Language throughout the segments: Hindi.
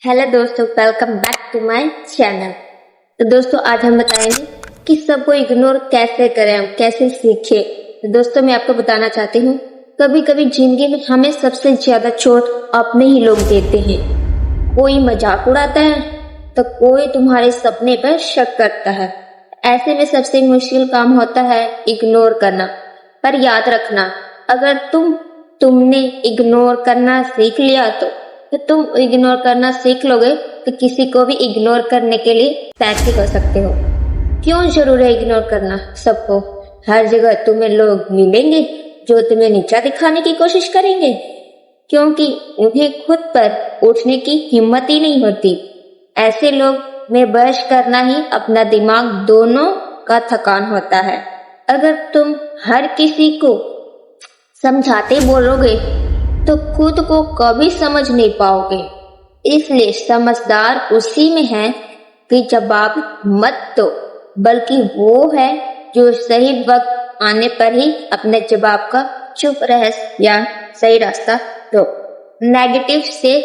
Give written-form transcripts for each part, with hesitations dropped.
हेलो दोस्तों, welcome back to my channel. तो दोस्तों आज हम बताएंगे कि सबको इग्नोर कैसे करें, हम कैसे सीखें। तो दोस्तों मैं आपको बताना चाहती हूँ, कभी कभी जिंदगी में हमें सबसे ज्यादा चोट अपने ही लोग देते हैं। कोई मजाक उड़ाता है तो कोई तुम्हारे सपने पर शक करता है। ऐसे में सबसे मुश्किल काम होता है इग्नोर करना। पर याद रखना, अगर तुमने इग्नोर करना सीख लिया तो तुम इग्नोर करना सीख लोगे तो किसी को भी इग्नोर करने के लिए तैयार कर सकते हो। क्यों जरूर है इग्नोर करना सबको? हर जगह तुम्हें लोग मिलेंगे जो तुम्हें नीचा दिखाने की कोशिश करेंगे, क्योंकि उन्हें खुद पर उठने की हिम्मत ही नहीं होती। ऐसे लोग में बहस करना ही अपना दिमाग दोनों का थकान होता है। अगर तुम हर किसी को समझाते बोलोगे तो खुद को कभी समझ नहीं पाओगे। इसलिए समझदार उसी में है कि जवाब मत दो, बल्कि वो है जो सही वक्त आने पर ही अपने जवाब का चुप रह या सही रास्ता दो। नेगेटिव से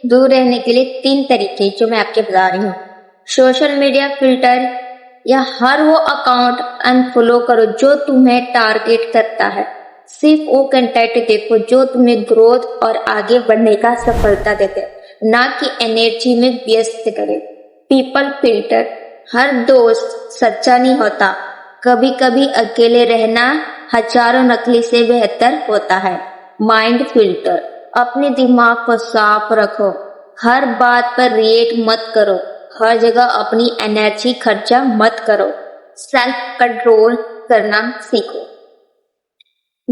दूर रहने के लिए 3 तरीके जो मैं आपके बता रही हूँ। सोशल मीडिया फिल्टर या हर वो अकाउंट अनफॉलो करो जो तुम्हें टारगेट करता है। सिर्फ वो कंटेंट देखो जो तुम्हें ग्रोथ और आगे बढ़ने का सफलता देते, ना कि एनर्जी में व्यस्त करे। पीपल फिल्टर, हर दोस्त सच्चा नहीं होता। कभी कभी अकेले रहना हजारों नकली से बेहतर होता है। माइंड फिल्टर, अपने दिमाग को साफ रखो। हर बात पर रिएक्ट मत करो। हर जगह अपनी एनर्जी खर्चा मत करो। सेल्फ कंट्रोल करना सीखो।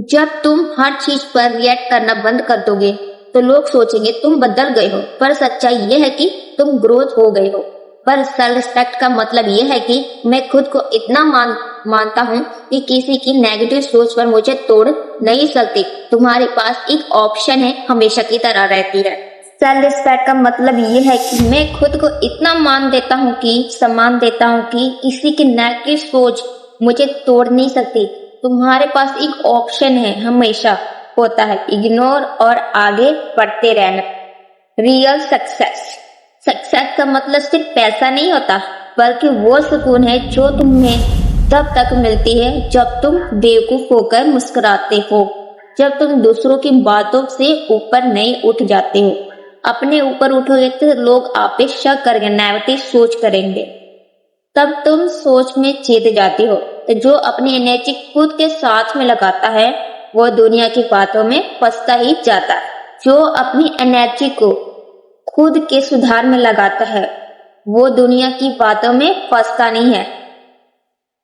जब तुम हर चीज पर रिएक्ट करना बंद कर दोगे तो लोग सोचेंगे तुम बदल गए हो, पर सच्चाई ये है कि तुम ग्रोथ हो गए हो। पर सेल्फ रिस्पेक्ट का मतलब ये है कि मैं खुद को इतना मानता हूँ कि किसी की नेगेटिव सोच पर मुझे तोड़ नहीं सकती। तुम्हारे पास एक ऑप्शन है, हमेशा की तरह रहती है। सेल्फ रिस्पेक्ट का मतलब ये है कि मैं खुद को इतना सम्मान देता हूँ कि किसी की नेगेटिव सोच मुझे तोड़ नहीं सकती। तुम्हारे पास एक ऑप्शन है, हमेशा होता है, इग्नोर और आगे बढ़ते रहना। रियल सक्सेस का मतलब सिर्फ पैसा नहीं होता, बल्कि वो सुकून है जो तुम्हें तब तक मिलती है जब तुम बेवकूफ होकर मुस्कुराते हो, जब तुम दूसरों की बातों से ऊपर नहीं उठ जाते हो। अपने ऊपर उठोगे तो लोग आप पे शक करेंगे, नेगेटिव सोच करेंगे, तब तुम सोच में जीत जाती हो। तो जो अपनी एनर्जी खुद के साथ में लगाता है वो दुनिया की बातों में फंसता ही जाता है। जो अपनी एनर्जी को खुद के सुधार में लगाता है वो दुनिया की बातों में फंसता नहीं है।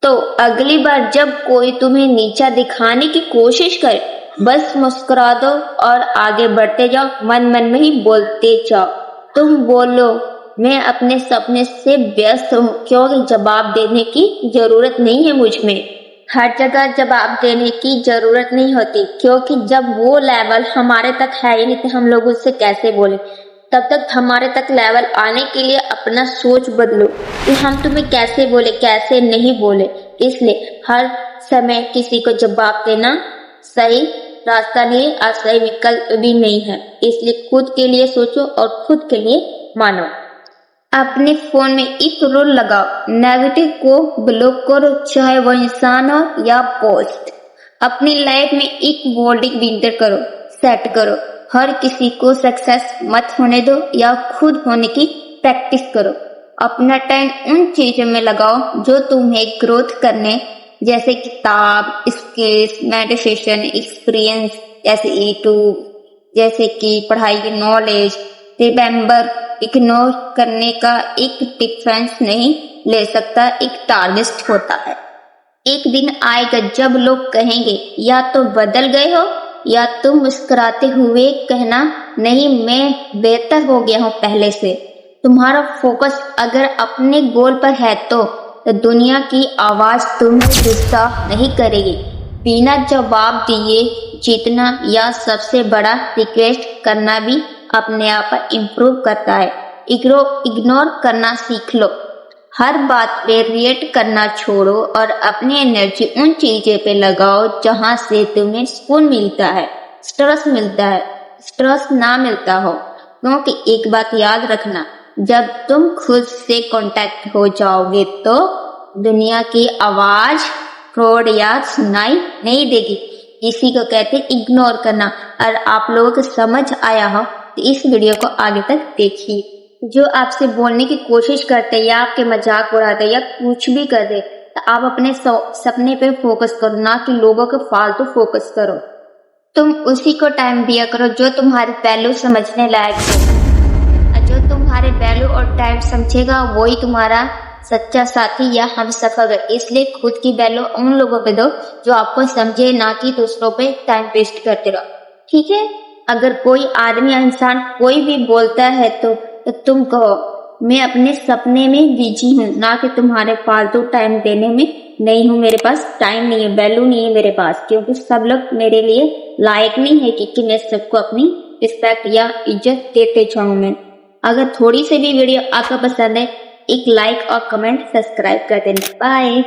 तो अगली बार जब कोई तुम्हें नीचा दिखाने की कोशिश करे, बस मुस्कुरा दो और आगे बढ़ते जाओ। मन मन में ही बोलते जाओ, तुम बोलो मैं अपने सपने से व्यस्त हूँ, क्योंकि जवाब देने की जरूरत नहीं है मुझ में। हर जगह जवाब देने की जरूरत नहीं होती, क्योंकि जब वो लेवल हमारे तक है ही नहीं तो हम लोग उससे कैसे बोले। तब तक हमारे तक लेवल आने के लिए अपना सोच बदलो कि हम तुम्हें कैसे बोले, कैसे नहीं बोले। इसलिए हर समय किसी को जवाब देना सही रास्ता नहीं और सही विकल्प भी नहीं है। इसलिए खुद के लिए सोचो और खुद के लिए मानो। अपने फोन में एक रूल लगाओ, नेगेटिव को ब्लॉक करो, चाहे वो इंसान हो या पोस्ट। अपनी लाइफ में एक बोल्डिंग विंटर सेट करो। हर किसी को सक्सेस मत होने दो या खुद होने की प्रैक्टिस करो। अपना टाइम उन चीजों में लगाओ जो तुम्हें ग्रोथ करने, जैसे किताब, स्किल्स, मेडिटेशन, एक्सपीरियंस, जैसे यूट्यूब, जैसे कि पढ़ाई की नॉलेज। रिमेम्बर, इग्नोर करने का एक डिफरेंस नहीं ले सकता, एक टारगेट होता है। एक दिन आएगा जब लोग कहेंगे या तो बदल गए हो, या तुम मुस्कुराते हुए कहना नहीं मैं बेहतर हो गया हूँ पहले से। तुम्हारा फोकस अगर अपने गोल पर है तो दुनिया की आवाज तुम्हें डिस्टर्ब नहीं करेगी। बिना जवाब दिए जीतना या सबसे बड़ा रिक्वेस्ट करना भी अपने आप पर इम्प्रूव करता है। इग्नोर करना सीख लो। हर बात पे रिएक्ट करना छोड़ो और अपनी एनर्जी उन चीजों पे लगाओ जहां से तुम्हें सुकून मिलता है, स्ट्रेस ना मिलता हो। क्योंकि एक बात याद रखना, जब तुम खुद से कांटेक्ट हो जाओगे तो दुनिया की आवाज फ्रॉड या सुनाई नहीं देगी। इसी को कहते इग्नोर करना। और आप लोगों को समझ आया हो तो इस वीडियो को आगे तक देखिए। जो आपसे बोलने की कोशिश करते या आपके मजाक उड़ाते या कुछ भी कर दे, तो आप अपने सपने पे फोकस करो, ना कि लोगों को फालतू फोकस करो। तुम उसी को टाइम दिया करो जो तुम्हारी वैल्यू समझने लायक हो। जो तुम्हारे वैल्यू और टाइम समझेगा वही तुम्हारा सच्चा साथी या हमसफर है। इसलिए खुद की वैल्यू उन लोगों पे दो जो आपको समझे, ना कि दूसरों पे टाइम वेस्ट करते रहो। ठीक है? अगर कोई आदमी या इंसान कोई भी बोलता है तो तुम कहो मैं अपने सपने में बिजी हूँ, ना कि तुम्हारे फालतू टाइम देने में नहीं हूँ। मेरे पास टाइम नहीं है, वैल्यू नहीं है मेरे पास, क्योंकि सब लोग मेरे लिए लायक नहीं है कि मैं सबको अपनी रिस्पेक्ट या इज्जत देते जाऊँ। मैं अगर थोड़ी सी भी वीडियो आपको पसंद है, एक लाइक और कमेंट सब्सक्राइब कर देना। बाय।